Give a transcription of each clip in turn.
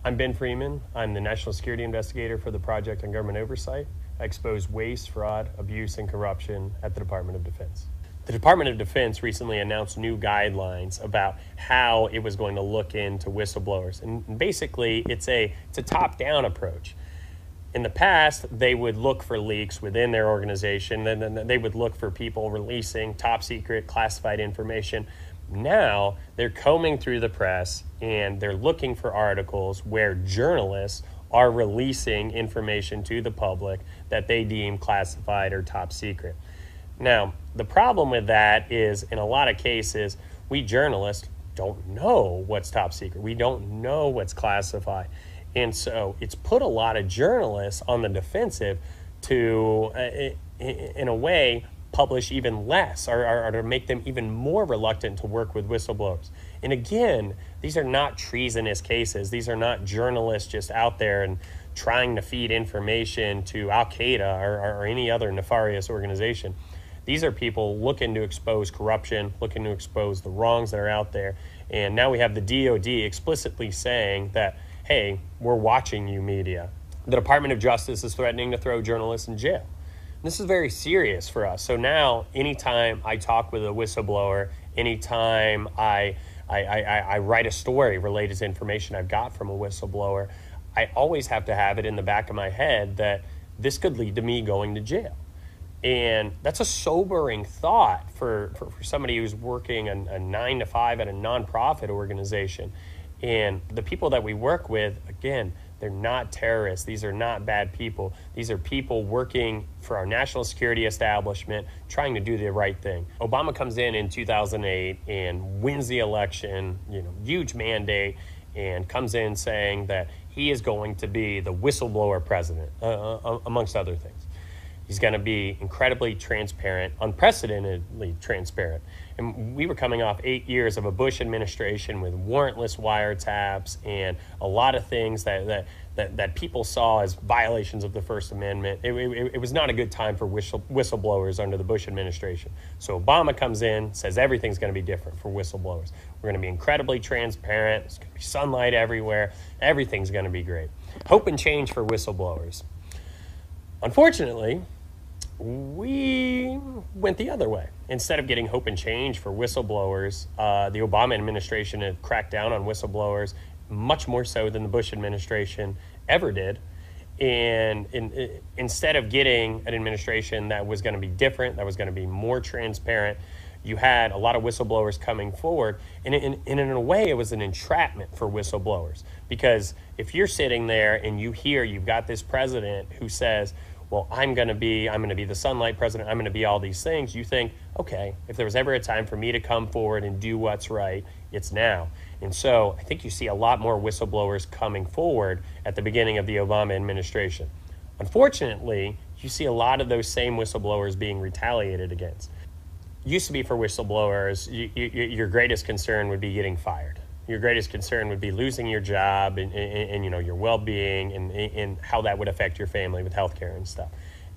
I'm Ben Freeman. I'm the National Security Investigator for the Project on Government Oversight. I expose waste, fraud, abuse, and corruption at the Department of Defense. The Department of Defense recently announced new guidelines about how it was going to look into whistleblowers. And basically, it's a top-down approach. In the past, they would look for leaks within their organization, and then they would look for people releasing top-secret, classified information. Now, they're combing through the press, and they're looking for articles where journalists are releasing information to the public that they deem classified or top secret. Now, the problem with that is, in a lot of cases, we journalists don't know what's top secret. We don't know what's classified. And so it's put a lot of journalists on the defensive to, in a way, publish even less or to make them even more reluctant to work with whistleblowers. And again, these are not treasonous cases. These are not journalists just out there and trying to feed information to Al-Qaeda or any other nefarious organization. These are people looking to expose corruption, looking to expose the wrongs that are out there. And now we have the DOJ explicitly saying that, hey, we're watching you, media. The Department of Justice is threatening to throw journalists in jail. This is very serious for us. So now, anytime I talk with a whistleblower, anytime I write a story related to information I've got from a whistleblower, I always have to have it in the back of my head that this could lead to me going to jail. And that's a sobering thought for somebody who's working a 9-to-5 at a nonprofit organization. And the people that we work with, again, they're not terrorists. These are not bad people. These are people working for our national security establishment, trying to do the right thing. Obama comes in 2008 and wins the election, huge mandate, and comes in saying that he is going to be the whistleblower president, amongst other things. He's going to be incredibly transparent, unprecedentedly transparent. And we were coming off 8 years of a Bush administration with warrantless wiretaps and a lot of things that people saw as violations of the First Amendment. It was not a good time for whistleblowers under the Bush administration. So Obama comes in, says everything's going to be different for whistleblowers. We're going to be incredibly transparent. There's going to be sunlight everywhere. Everything's going to be great. Hope and change for whistleblowers. Unfortunately, we went the other way. Instead of getting hope and change for whistleblowers, the Obama administration had cracked down on whistleblowers much more so than the Bush administration ever did. And instead of getting an administration that was going to be different, that was going to be more transparent, you had a lot of whistleblowers coming forward. And in a way, it was an entrapment for whistleblowers. Because if you're sitting there and you've got this president who says, well, I'm going to be the sunlight president, I'm going to be all these things, you think, okay, if there was ever a time for me to come forward and do what's right, it's now. And so I think you see a lot more whistleblowers coming forward at the beginning of the Obama administration. Unfortunately, you see a lot of those same whistleblowers being retaliated against. Used to be for whistleblowers, your greatest concern would be getting fired. Your greatest concern would be losing your job and your well-being and how that would affect your family with healthcare and stuff.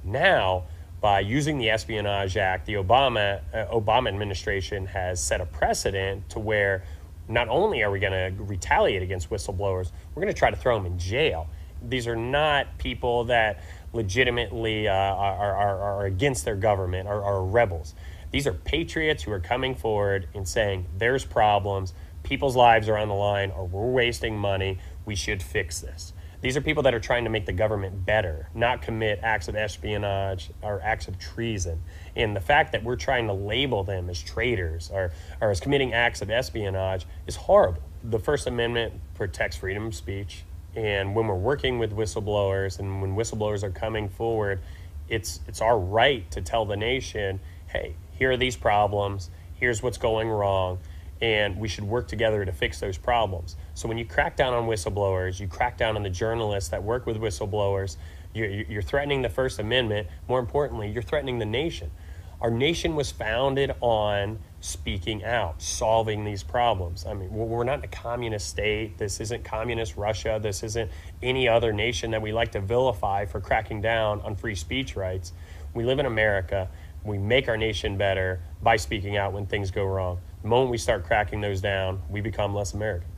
Now, by using the Espionage Act, the Obama administration has set a precedent to where not only are we going to retaliate against whistleblowers, we're going to try to throw them in jail. These are not people that legitimately are against their government or are rebels. These are patriots who are coming forward and saying there's problems, people's lives are on the line, or we're wasting money, we should fix this. These are people that are trying to make the government better, not commit acts of espionage or acts of treason. And the fact that we're trying to label them as traitors or as committing acts of espionage is horrible. The First Amendment protects freedom of speech. And when we're working with whistleblowers and when whistleblowers are coming forward, it's our right to tell the nation, hey, here are these problems, here's what's going wrong, and we should work together to fix those problems. So when you crack down on whistleblowers, you crack down on the journalists that work with whistleblowers, you're threatening the First Amendment. More importantly, you're threatening the nation. Our nation was founded on speaking out, solving these problems. I mean, we're not a communist state. This isn't communist Russia. This isn't any other nation that we like to vilify for cracking down on free speech rights. We live in America. We make our nation better by speaking out when things go wrong. The moment we start cracking those down, we become less American.